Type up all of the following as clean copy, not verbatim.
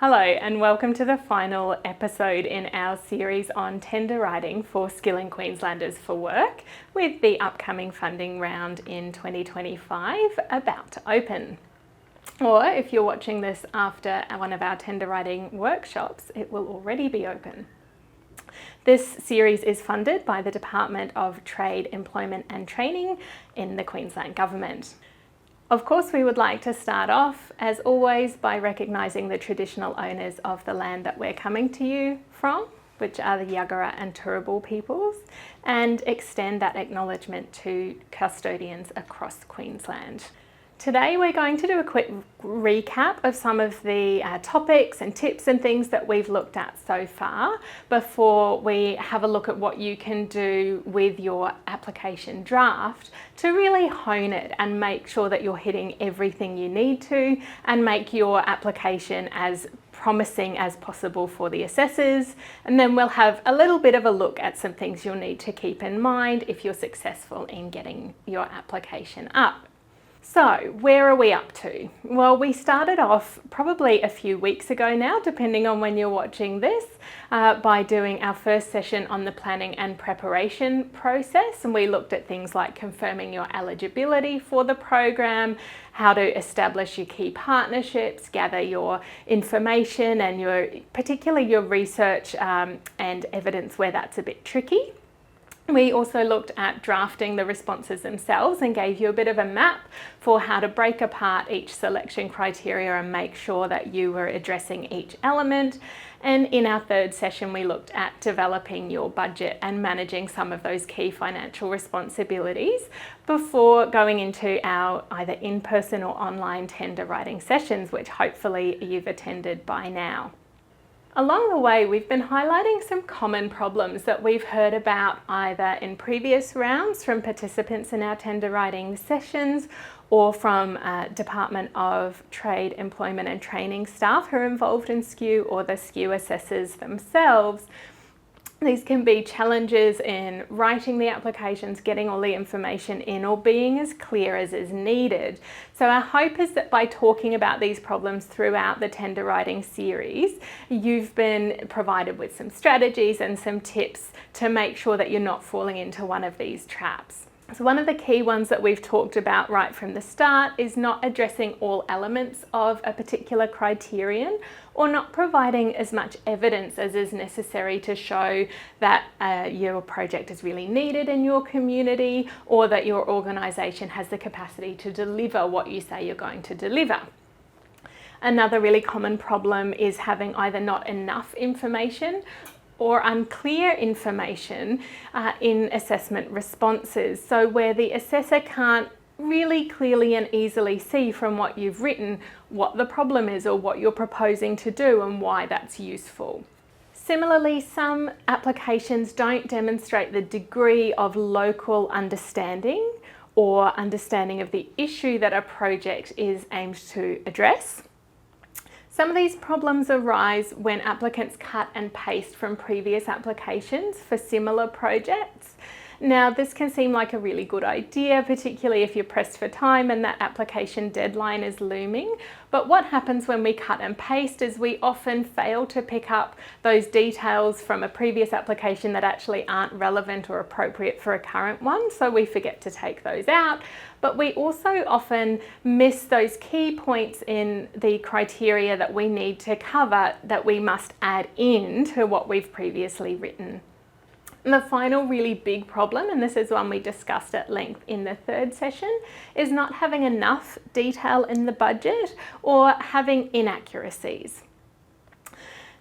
Hello and welcome to the final episode in our series on tender writing for Skilling Queenslanders for work, with the upcoming funding round in 2025 about to open. Or if you're watching this after one of our tender writing workshops, it will already be open. This series is funded by the Department of Trade, Employment and Training in the Queensland Government. Of course, we would like to start off, as always, by recognising the traditional owners of the land that we're coming to you from, which are the Yuggera and Turrbal peoples, and extend that acknowledgement to custodians across Queensland. Today we're going to do a quick recap of some of the topics and tips and things that we've looked at so far before we have a look at what you can do with your application draft to really hone it and make sure that you're hitting everything you need to and make your application as promising as possible for the assessors. And then we'll have a little bit of a look at some things you'll need to keep in mind if you're successful in getting your application up. So, where are we up to? Well, we started off probably a few weeks ago now, depending on when you're watching this, by doing our first session on the planning and preparation process. And we looked at things like confirming your eligibility for the program, how to establish your key partnerships, gather your information and particularly your research and evidence where that's a bit tricky. We also looked at drafting the responses themselves and gave you a bit of a map for how to break apart each selection criteria and make sure that you were addressing each element. And in our third session, we looked at developing your budget and managing some of those key financial responsibilities before going into our either in-person or online tender writing sessions, which hopefully you've attended by now. Along the way, we've been highlighting some common problems that we've heard about either in previous rounds from participants in our tender writing sessions or from Department of Trade, Employment and Training staff who are involved in SKU or the SKU assessors themselves. These can be challenges in writing the applications, getting all the information in, or being as clear as is needed. So our hope is that by talking about these problems throughout the tender writing series, you've been provided with some strategies and some tips to make sure that you're not falling into one of these traps. So one of the key ones that we've talked about right from the start is not addressing all elements of a particular criterion or not providing as much evidence as is necessary to show that your project is really needed in your community or that your organisation has the capacity to deliver what you say you're going to deliver. Another really common problem is having either not enough information or unclear information in assessment responses. So where the assessor can't really clearly and easily see from what you've written what the problem is or what you're proposing to do and why that's useful. Similarly, some applications don't demonstrate the degree of local understanding or understanding of the issue that a project is aimed to address. Some of these problems arise when applicants cut and paste from previous applications for similar projects. Now, this can seem like a really good idea, particularly if you're pressed for time and that application deadline is looming. But what happens when we cut and paste is we often fail to pick up those details from a previous application that actually aren't relevant or appropriate for a current one. So we forget to take those out. But we also often miss those key points in the criteria that we need to cover that we must add in to what we've previously written. And the final really big problem, and this is one we discussed at length in the third session, is not having enough detail in the budget or having inaccuracies.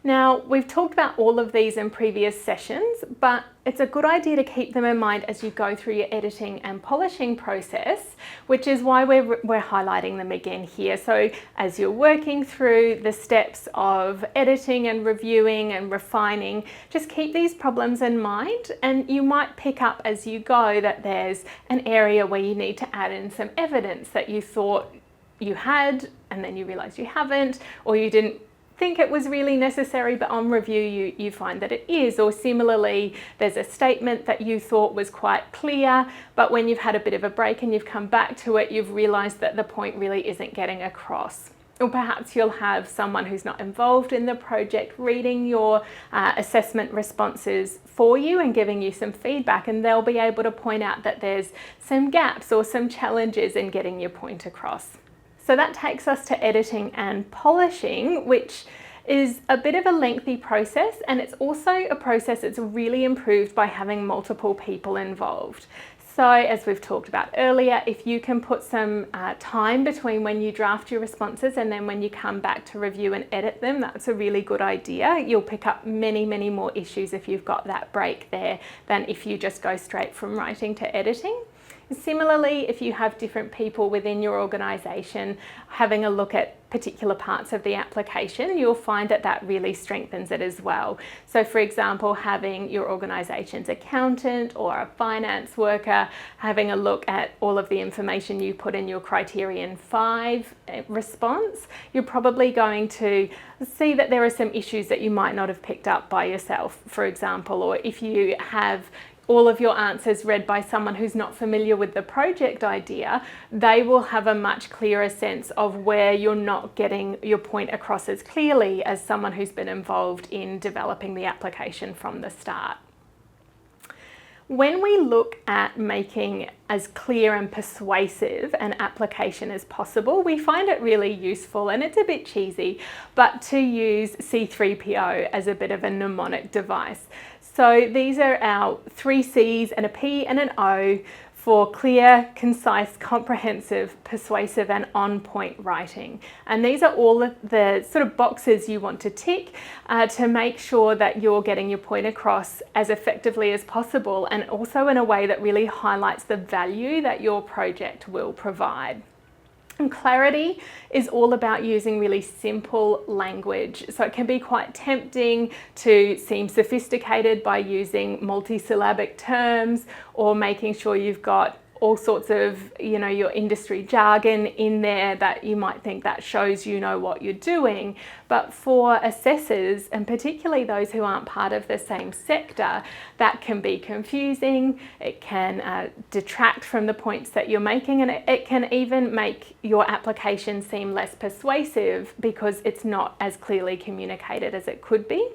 Now, we've talked about all of these in previous sessions, but it's a good idea to keep them in mind as you go through your editing and polishing process, which is why we're highlighting them again here. So as you're working through the steps of editing and reviewing and refining, just keep these problems in mind, and you might pick up as you go that there's an area where you need to add in some evidence that you thought you had and then you realize you haven't, or you didn't think it was really necessary, but on review you find that it is. Or similarly, there's a statement that you thought was quite clear, but when you've had a bit of a break and you've come back to it, you've realized that the point really isn't getting across. Or perhaps you'll have someone who's not involved in the project reading your assessment responses for you and giving you some feedback, and they'll be able to point out that there's some gaps or some challenges in getting your point across. So that takes us to editing and polishing, which is a bit of a lengthy process, and it's also a process that's really improved by having multiple people involved. So as we've talked about earlier, if you can put some time between when you draft your responses and then when you come back to review and edit them, that's a really good idea. You'll pick up many, many more issues if you've got that break there than if you just go straight from writing to editing. Similarly, if you have different people within your organisation having a look at particular parts of the application, you'll find that that really strengthens it as well. So for example, having your organisation's accountant or a finance worker having a look at all of the information you put in your Criterion 5 response, you're probably going to see that there are some issues that you might not have picked up by yourself, for example, or if you have all of your answers read by someone who's not familiar with the project idea, they will have a much clearer sense of where you're not getting your point across as clearly as someone who's been involved in developing the application from the start. When we look at making as clear and persuasive an application as possible, we find it really useful, and it's a bit cheesy, but to use C3PO as a bit of a mnemonic device. So these are our 3 C's and a P and an O for clear, concise, comprehensive, persuasive and on-point writing. And these are all the sort of boxes you want to tick to make sure that you're getting your point across as effectively as possible, and also in a way that really highlights the value that your project will provide. And clarity is all about using really simple language. So it can be quite tempting to seem sophisticated by using multisyllabic terms or making sure you've got all sorts of, your industry jargon in there that you might think that shows you know what you're doing. But for assessors, and particularly those who aren't part of the same sector, that can be confusing. It can detract from the points that you're making, and it can even make your application seem less persuasive because it's not as clearly communicated as it could be.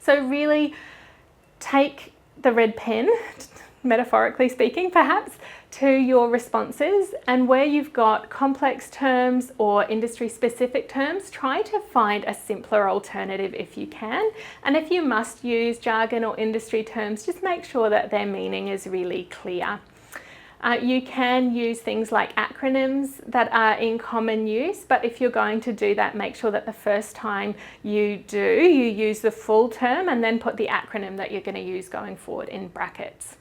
So really take the red pen, metaphorically speaking perhaps, to your responses, and where you've got complex terms or industry specific terms, try to find a simpler alternative if you can. And if you must use jargon or industry terms, just make sure that their meaning is really clear. You can use things like acronyms that are in common use, but if you're going to do that, make sure that the first time you use the full term and then put the acronym that you're going to use going forward in brackets.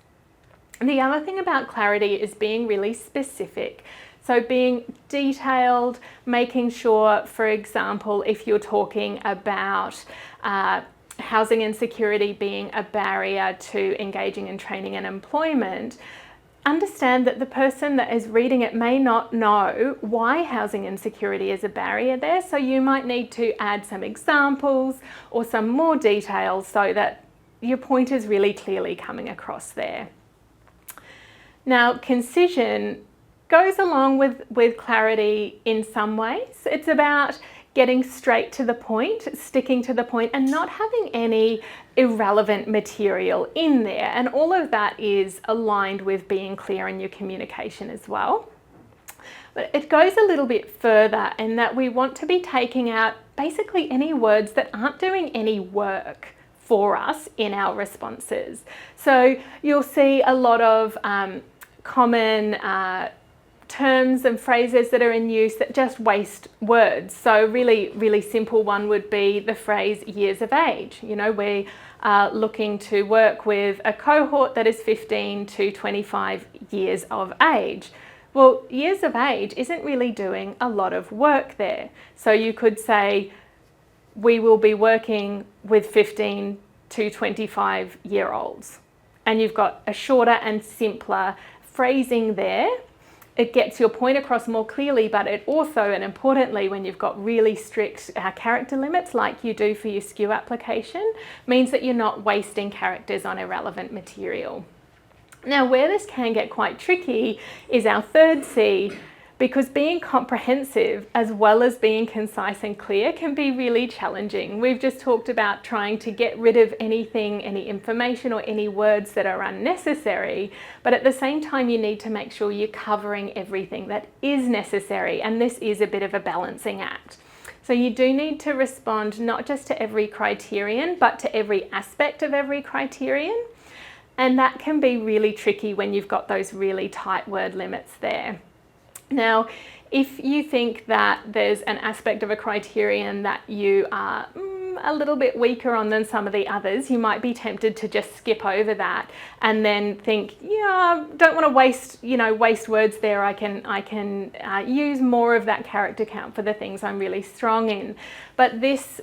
The other thing about clarity is being really specific. So being detailed, making sure, for example, if you're talking about housing insecurity being a barrier to engaging in training and employment, understand that the person that is reading it may not know why housing insecurity is a barrier there. So you might need to add some examples or some more details so that your point is really clearly coming across there. Now, concision goes along with clarity in some ways. It's about getting straight to the point, sticking to the point, and not having any irrelevant material in there. And all of that is aligned with being clear in your communication as well. But it goes a little bit further in that we want to be taking out basically any words that aren't doing any work for us in our responses. So you'll see a lot of common terms and phrases that are in use that just waste words. So really simple one would be the phrase years of age. We are looking to work with a cohort that is 15 to 25 years of age. Well, years of age isn't really doing a lot of work there. So you could say, we will be working with 15 to 25 year olds. And you've got a shorter and simpler phrasing there. It gets your point across more clearly, but it also, and importantly, when you've got really strict character limits like you do for your SKU application, means that you're not wasting characters on irrelevant material. Now, where this can get quite tricky is our third C, because being comprehensive as well as being concise and clear can be really challenging. We've just talked about trying to get rid of anything, any information or any words that are unnecessary, but at the same time you need to make sure you're covering everything that is necessary, and this is a bit of a balancing act. So you do need to respond not just to every criterion, but to every aspect of every criterion. And that can be really tricky when you've got those really tight word limits there. Now, if you think that there's an aspect of a criterion that you are a little bit weaker on than some of the others, you might be tempted to just skip over that and then think, yeah, don't want to waste words there. I can use more of that character count for the things I'm really strong in. But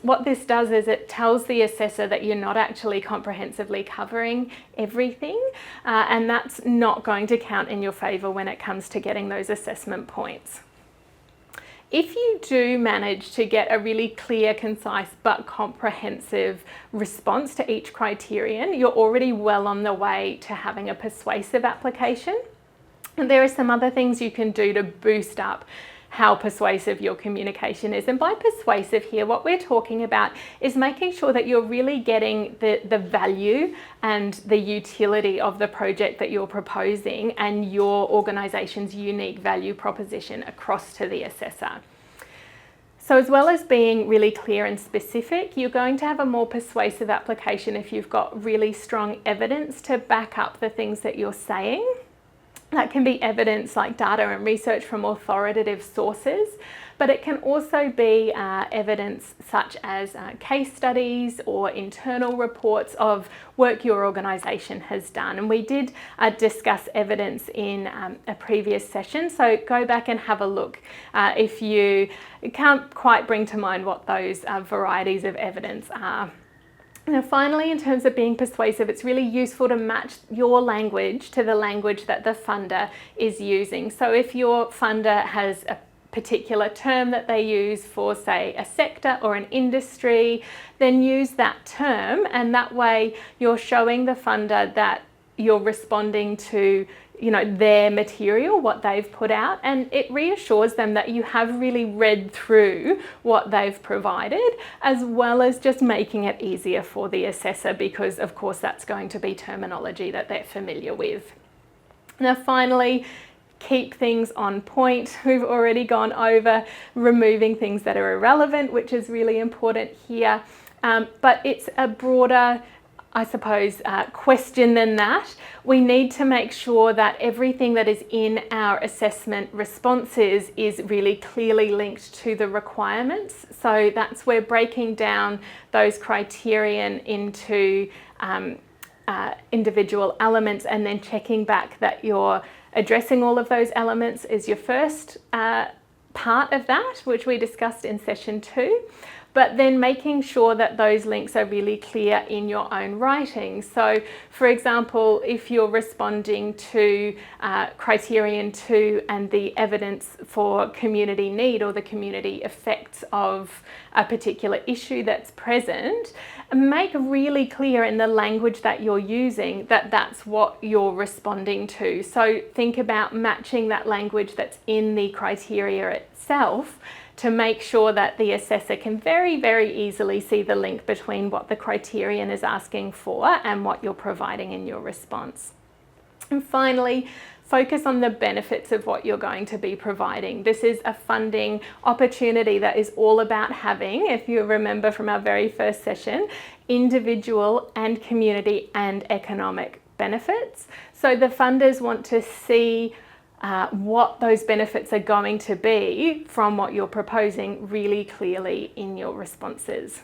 what this does is it tells the assessor that you're not actually comprehensively covering everything, and that's not going to count in your favour when it comes to getting those assessment points. If you do manage to get a really clear, concise, but comprehensive response to each criterion, you're already well on the way to having a persuasive application. And there are some other things you can do to boost up how persuasive your communication is. And by persuasive here, what we're talking about is making sure that you're really getting the value and the utility of the project that you're proposing and your organisation's unique value proposition across to the assessor. So as well as being really clear and specific, you're going to have a more persuasive application if you've got really strong evidence to back up the things that you're saying. That can be evidence like data and research from authoritative sources, but it can also be evidence such as case studies or internal reports of work your organisation has done. And we did discuss evidence in a previous session, so go back and have a look if you can't quite bring to mind what those varieties of evidence are. Now finally, in terms of being persuasive, it's really useful to match your language to the language that the funder is using. So if your funder has a particular term that they use for, say, a sector or an industry, then use that term, and that way you're showing the funder that you're responding to their material, what they've put out, and it reassures them that you have really read through what they've provided, as well as just making it easier for the assessor, because of course that's going to be terminology that they're familiar with. Now finally, keep things on point. We've already gone over removing things that are irrelevant, which is really important here, but it's a broader question than that. We need to make sure that everything that is in our assessment responses is really clearly linked to the requirements. So that's where breaking down those criterion into individual elements and then checking back that you're addressing all of those elements is your first part of that, which we discussed in session 2. But then making sure that those links are really clear in your own writing. So for example, if you're responding to criterion 2 and the evidence for community need or the community effects of a particular issue that's present, make really clear in the language that you're using that that's what you're responding to. So think about matching that language that's in the criteria itself to make sure that the assessor can very, very easily see the link between what the criterion is asking for and what you're providing in your response. And finally, focus on the benefits of what you're going to be providing. This is a funding opportunity that is all about having, if you remember from our very first session, individual and community and economic benefits. So the funders want to see what those benefits are going to be from what you're proposing really clearly in your responses.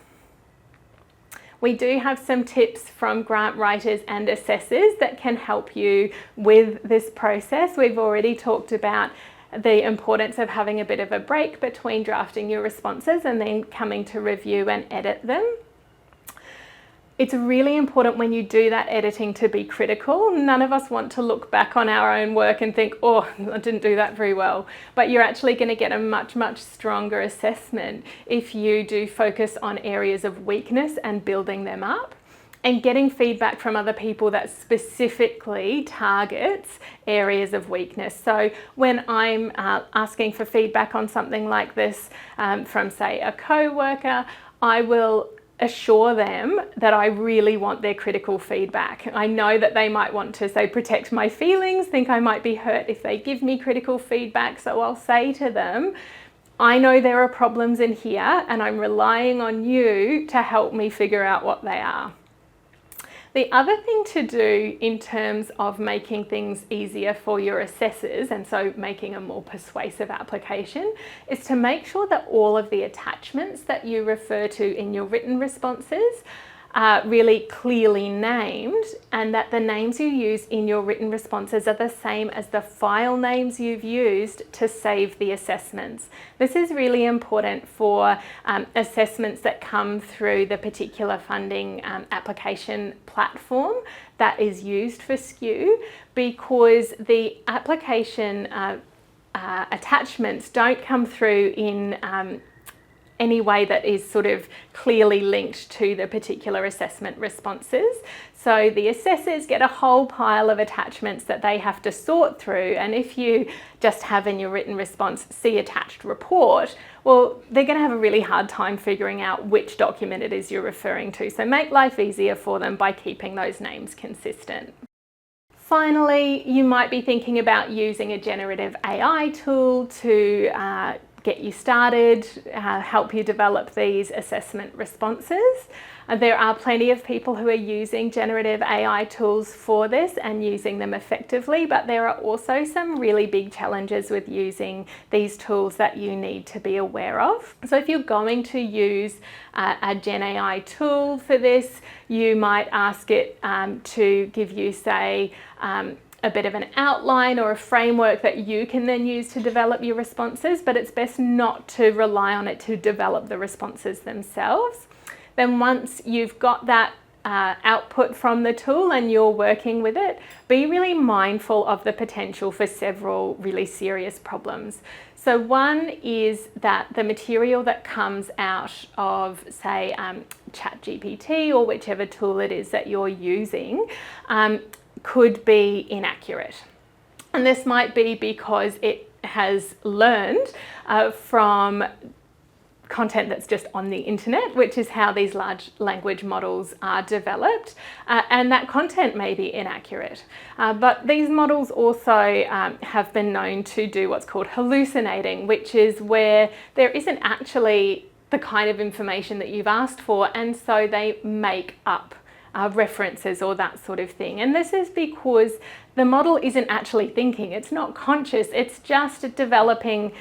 We do have some tips from grant writers and assessors that can help you with this process. We've already talked about the importance of having a bit of a break between drafting your responses and then coming to review and edit them. It's really important when you do that editing to be critical. None of us want to look back on our own work and think, oh, I didn't do that very well. But you're actually going to get a much, much stronger assessment if you do focus on areas of weakness and building them up. and getting feedback from other people that specifically targets areas of weakness. So when I'm asking for feedback on something like this from, say, a co-worker, I will assure them that I really want their critical feedback. I know that they might want to, say, protect my feelings, think I might be hurt if they give me critical feedback. So I'll say to them, I know there are problems in here and I'm relying on you to help me figure out what they are. The other thing to do in terms of making things easier for your assessors, and so making a more persuasive application, is to make sure that all of the attachments that you refer to in your written responses are really clearly named, and that the names you use in your written responses are the same as the file names you've used to save the assessments. This is really important for assessments that come through the particular funding application platform that is used for SKU, because the application attachments don't come through in any way that is sort of clearly linked to the particular assessment responses. So the assessors get a whole pile of attachments that they have to sort through, and if you just have in your written response "see attached report," well, they're going to have a really hard time figuring out which document it is you're referring to. So make life easier for them by keeping those names consistent. Finally, you might be thinking about using a generative AI tool to get you started, help you develop these assessment responses. There are plenty of people who are using generative AI tools for this and using them effectively, but there are also some really big challenges with using these tools that you need to be aware of. So if you're going to use a Gen AI tool for this, you might ask it to give you, say, a bit of an outline or a framework that you can then use to develop your responses, but it's best not to rely on it to develop the responses themselves. Then once you've got that output from the tool and you're working with it, be really mindful of the potential for several really serious problems. So one is that the material that comes out of, say, ChatGPT or whichever tool it is that you're using could be inaccurate. And this might be because it has learned from content that's just on the internet, which is how these large language models are developed, and that content may be inaccurate. But these models also have been known to do what's called hallucinating, which is where there isn't actually the kind of information that you've asked for, and so they make up references or that sort of thing. And this is because the model isn't actually thinking, it's not conscious, it's just developing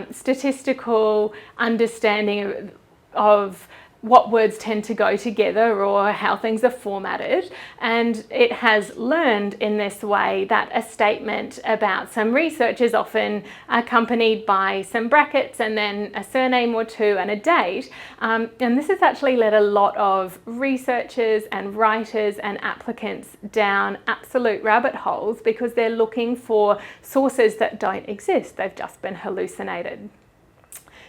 statistical understanding of what words tend to go together or how things are formatted. And it has learned in this way that a statement about some research is often accompanied by some brackets and then a surname or two and a date. And this has actually led a lot of researchers and writers and applicants down absolute rabbit holes because they're looking for sources that don't exist. They've just been hallucinated.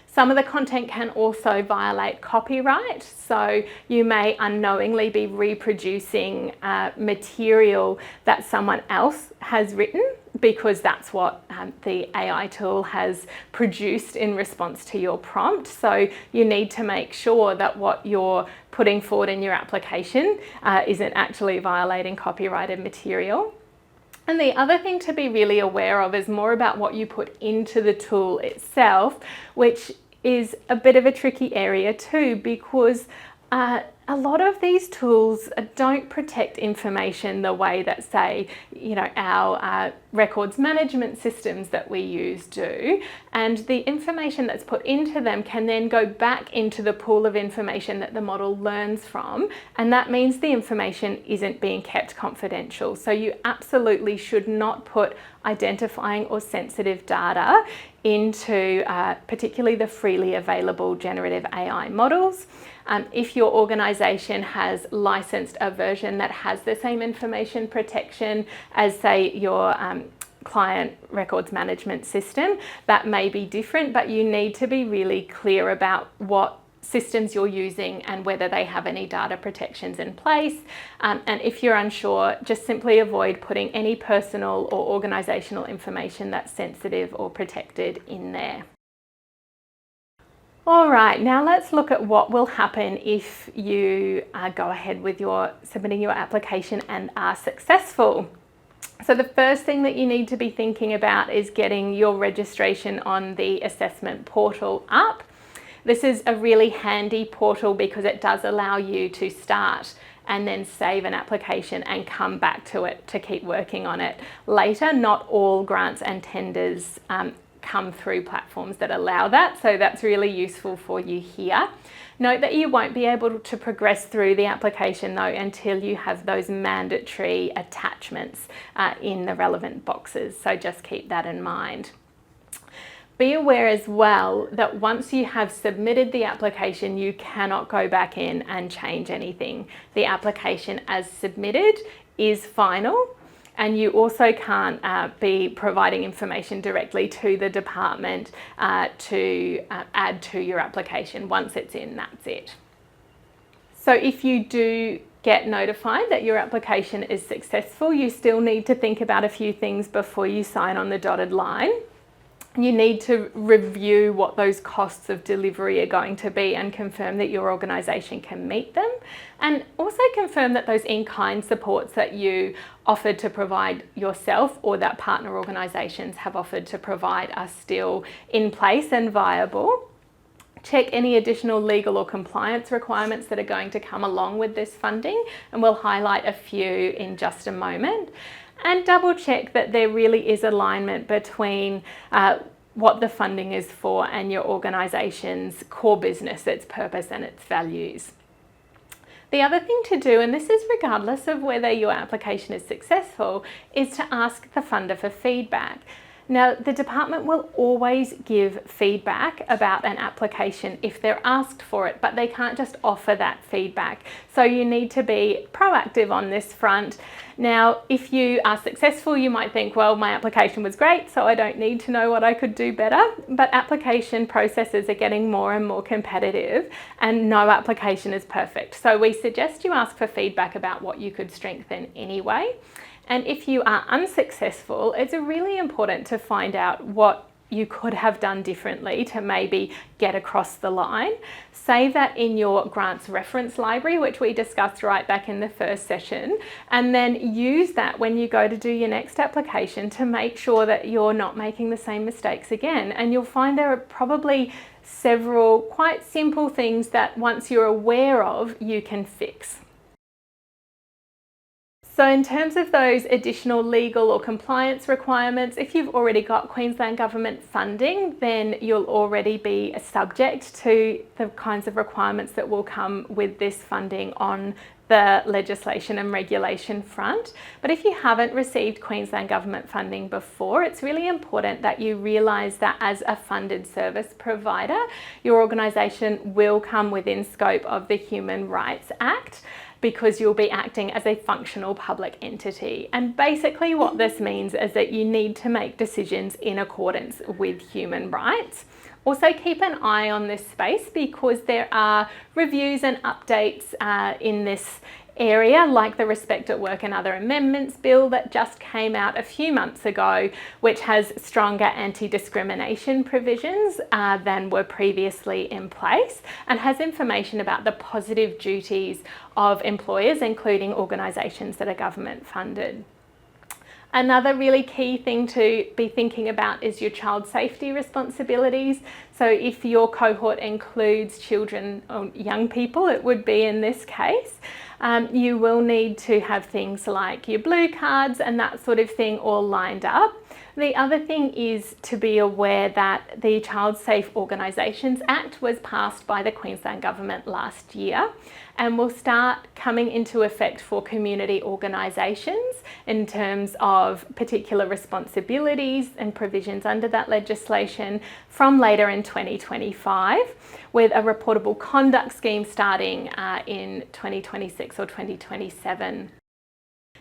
Some of the content can also violate copyright, so you may unknowingly be reproducing material that someone else has written because that's what the AI tool has produced in response to your prompt. So you need to make sure that what you're putting forward in your application isn't actually violating copyrighted material. And the other thing to be really aware of is more about what you put into the tool itself, which is a bit of a tricky area too, because a lot of these tools don't protect information the way that, say, our records management systems that we use do. And the information that's put into them can then go back into the pool of information that the model learns from. And that means the information isn't being kept confidential. So you absolutely should not put identifying or sensitive data into particularly the freely available generative AI models. If your organisation has licensed a version that has the same information protection as, say, your client records management system, that may be different, but you need to be really clear about what systems you're using and whether they have any data protections in place. And if you're unsure, just simply avoid putting any personal or organisational information that's sensitive or protected in there. All right, now let's look at what will happen if you go ahead with submitting your application and are successful. So the first thing that you need to be thinking about is getting your registration on the assessment portal up. This is a really handy portal because it does allow you to start and then save an application and come back to it to keep working on it later. Not all grants and tenders come through platforms that allow that, so that's really useful for you here. Note that you won't be able to progress through the application though until you have those mandatory attachments in the relevant boxes, so just keep that in mind. Be aware as well that once you have submitted the application, you cannot go back in and change anything. The application as submitted is final. And you also can't be providing information directly to the department to add to your application. Once it's in, that's it. So if you do get notified that your application is successful, you still need to think about a few things before you sign on the dotted line. You need to review what those costs of delivery are going to be and confirm that your organisation can meet them, and also confirm that those in-kind supports that you offered to provide yourself or that partner organisations have offered to provide are still in place and viable. Check any additional legal or compliance requirements that are going to come along with this funding, and we'll highlight a few in just a moment. And double check that there really is alignment between what the funding is for and your organisation's core business, its purpose and its values. The other thing to do, and this is regardless of whether your application is successful, is to ask the funder for feedback. Now, the department will always give feedback about an application if they're asked for it, but they can't just offer that feedback. So you need to be proactive on this front. Now, if you are successful, you might think, well, my application was great, so I don't need to know what I could do better. But application processes are getting more and more competitive, and no application is perfect. So we suggest you ask for feedback about what you could strengthen anyway. And if you are unsuccessful, it's really important to find out what you could have done differently to maybe get across the line. Save that in your grants reference library, which we discussed right back in the first session, and then use that when you go to do your next application to make sure that you're not making the same mistakes again. And you'll find there are probably several quite simple things that once you're aware of, you can fix. So in terms of those additional legal or compliance requirements, if you've already got Queensland Government funding, then you'll already be subject to the kinds of requirements that will come with this funding on the legislation and regulation front. But if you haven't received Queensland Government funding before, it's really important that you realise that as a funded service provider, your organisation will come within scope of the Human Rights Act, because you'll be acting as a functional public entity. And basically what this means is that you need to make decisions in accordance with human rights. Also keep an eye on this space because there are reviews and updates in this area, like the Respect at Work and Other Amendments Bill that just came out a few months ago, which has stronger anti-discrimination provisions than were previously in place, and has information about the positive duties of employers, including organisations that are government funded. Another really key thing to be thinking about is your child safety responsibilities. So if your cohort includes children or young people, it would be in this case, you will need to have things like your blue cards and that sort of thing all lined up. The other thing is to be aware that the Child Safe Organisations Act was passed by the Queensland Government last year and will start coming into effect for community organisations in terms of particular responsibilities and provisions under that legislation from later in 2025, with a reportable conduct scheme starting in 2026 or 2027.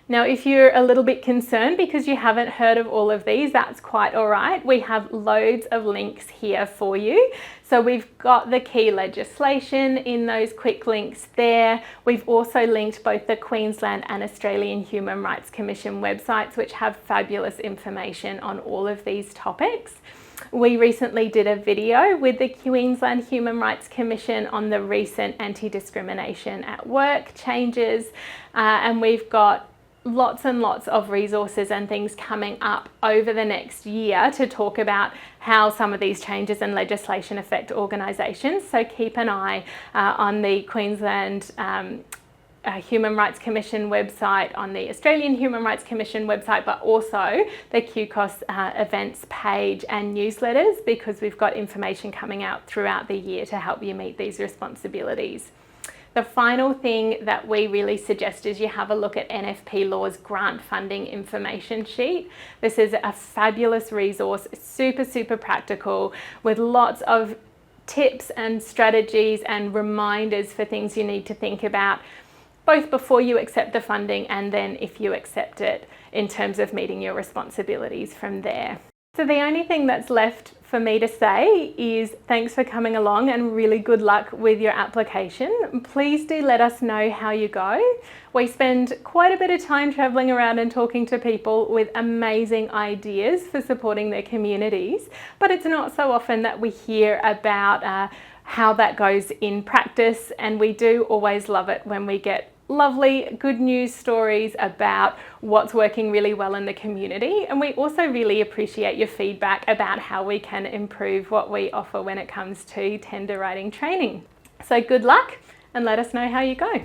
Now, if you're a little bit concerned because you haven't heard of all of these, that's quite all right. We have loads of links here for you. So we've got the key legislation in those quick links there. We've also linked both the Queensland and Australian Human Rights Commission websites, which have fabulous information on all of these topics. We recently did a video with the Queensland Human Rights Commission on the recent anti-discrimination at work changes, and we've got lots and lots of resources and things coming up over the next year to talk about how some of these changes and legislation affect organisations. So keep an eye on the Queensland Human Rights Commission website, on the Australian Human Rights Commission website, but also the QCOS events page and newsletters, because we've got information coming out throughout the year to help you meet these responsibilities. The final thing that we really suggest is you have a look at NFP Law's grant funding information sheet. This is a fabulous resource, super practical, with lots of tips and strategies and reminders for things you need to think about, both before you accept the funding and then if you accept it, in terms of meeting your responsibilities from there. So the only thing that's left for me to say is thanks for coming along and really good luck with your application. Please do let us know how you go. We spend quite a bit of time traveling around and talking to people with amazing ideas for supporting their communities, but it's not so often that we hear about how that goes in practice, and we do always love it when we get lovely good news stories about what's working really well in the community. And we also really appreciate your feedback about how we can improve what we offer when it comes to tender writing training. So good luck and let us know how you go.